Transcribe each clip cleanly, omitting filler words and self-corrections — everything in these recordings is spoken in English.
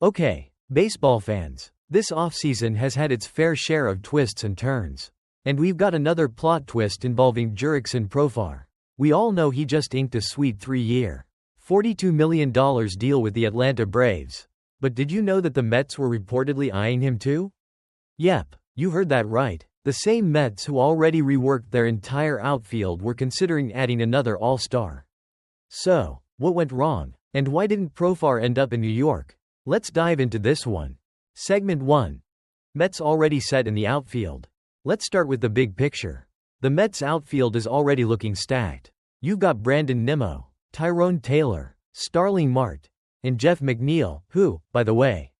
Okay, baseball fans, this offseason has had its fair share of twists and turns. And we've got another plot twist involving Jurickson Profar. We all know he just inked a sweet 3-year, $42 million deal with the Atlanta Braves. But did you know that the Mets were reportedly eyeing him too? Yep, you heard that right. The same Mets who already reworked their entire outfield were considering adding another all-star. So, what went wrong? And why didn't Profar end up in New York? Let's dive into this one. Segment 1. Mets already set in the outfield. Let's start with the big picture. The Mets outfield is already looking stacked. You've got Brandon Nimmo, Tyrone Taylor, Starling Marte, and Jeff McNeil, who, by the way,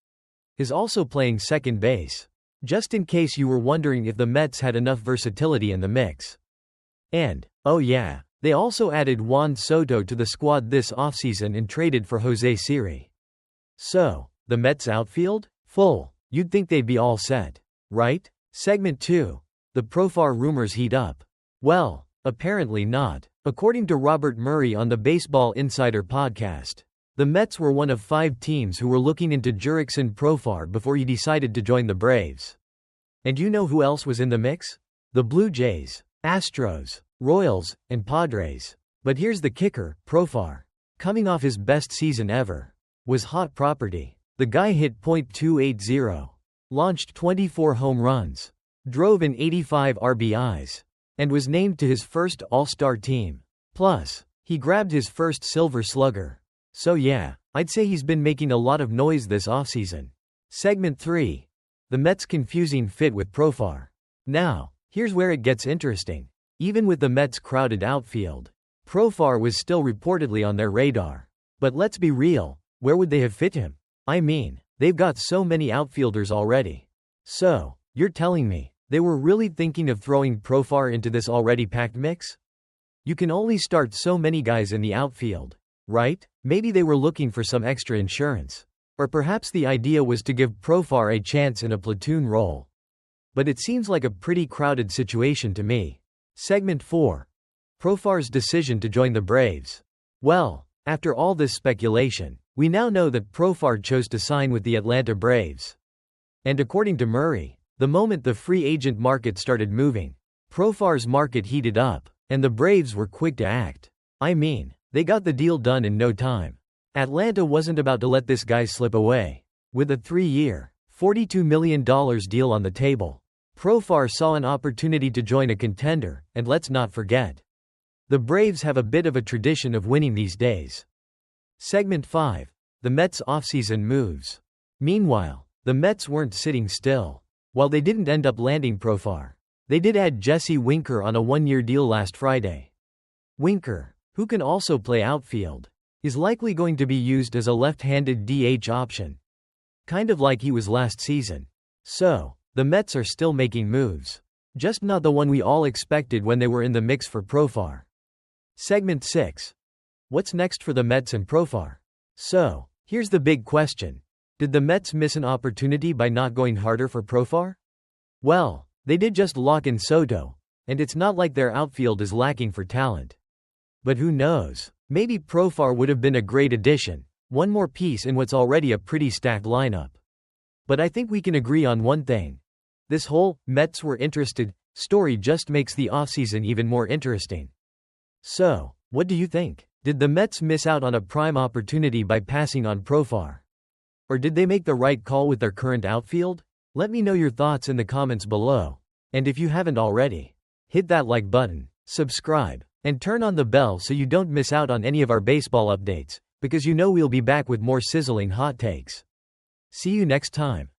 is also playing second base. Just in case you were wondering if the Mets had enough versatility in the mix. And, oh yeah, they also added Juan Soto to the squad this offseason and traded for Jose Siri. So, the Mets outfield? Full. You'd think they'd be all set, right? Segment 2. The Profar rumors heat up. Well, apparently not. According to Robert Murray on the Baseball Insider podcast, the Mets were one of 5 teams who were looking into Jurickson Profar before he decided to join the Braves. And you know who else was in the mix? The Blue Jays, Astros, Royals, and Padres. But here's the kicker, Profar, coming off his best season ever, was hot property. The guy hit .280, launched 24 home runs, drove in 85 RBIs, and was named to his first All-Star team. Plus, he grabbed his first Silver Slugger. So yeah, I'd say he's been making a lot of noise this offseason. Segment 3. The Mets' confusing fit with Profar. Now, here's where it gets interesting. Even with the Mets' crowded outfield, Profar was still reportedly on their radar. But let's be real, where would they have fit him? I mean, they've got so many outfielders already. So, you're telling me they were really thinking of throwing Profar into this already packed mix? You can only start so many guys in the outfield, right? Maybe they were looking for some extra insurance. Or perhaps the idea was to give Profar a chance in a platoon role. But it seems like a pretty crowded situation to me. Segment 4. Profar's decision to join the Braves. Well, after all this speculation, we now know that Profar chose to sign with the Atlanta Braves. And according to Murray, the moment the free agent market started moving, Profar's market heated up, and the Braves were quick to act. I mean, they got the deal done in no time. Atlanta wasn't about to let this guy slip away. With a 3-year, $42 million deal on the table, Profar saw an opportunity to join a contender, and let's not forget, the Braves have a bit of a tradition of winning these days. Segment 5. The Mets' offseason moves. Meanwhile, the Mets weren't sitting still. While they didn't end up landing Profar, they did add Jesse Winker on a 1-year deal last Friday. Winker, who can also play outfield, is likely going to be used as a left-handed DH option, kind of like he was last season. So, the Mets are still making moves, just not the one we all expected when they were in the mix for Profar. Segment 6. What's next for the Mets and Profar? So, here's the big question. Did the Mets miss an opportunity by not going harder for Profar? Well, they did just lock in Soto, and it's not like their outfield is lacking for talent. But who knows? Maybe Profar would have been a great addition, one more piece in what's already a pretty stacked lineup. But I think we can agree on one thing. This whole Mets were interested story just makes the offseason even more interesting. So, what do you think? Did the Mets miss out on a prime opportunity by passing on Profar? Or did they make the right call with their current outfield? Let me know your thoughts in the comments below. And if you haven't already, hit that like button, subscribe, and turn on the bell so you don't miss out on any of our baseball updates, because you know we'll be back with more sizzling hot takes. See you next time.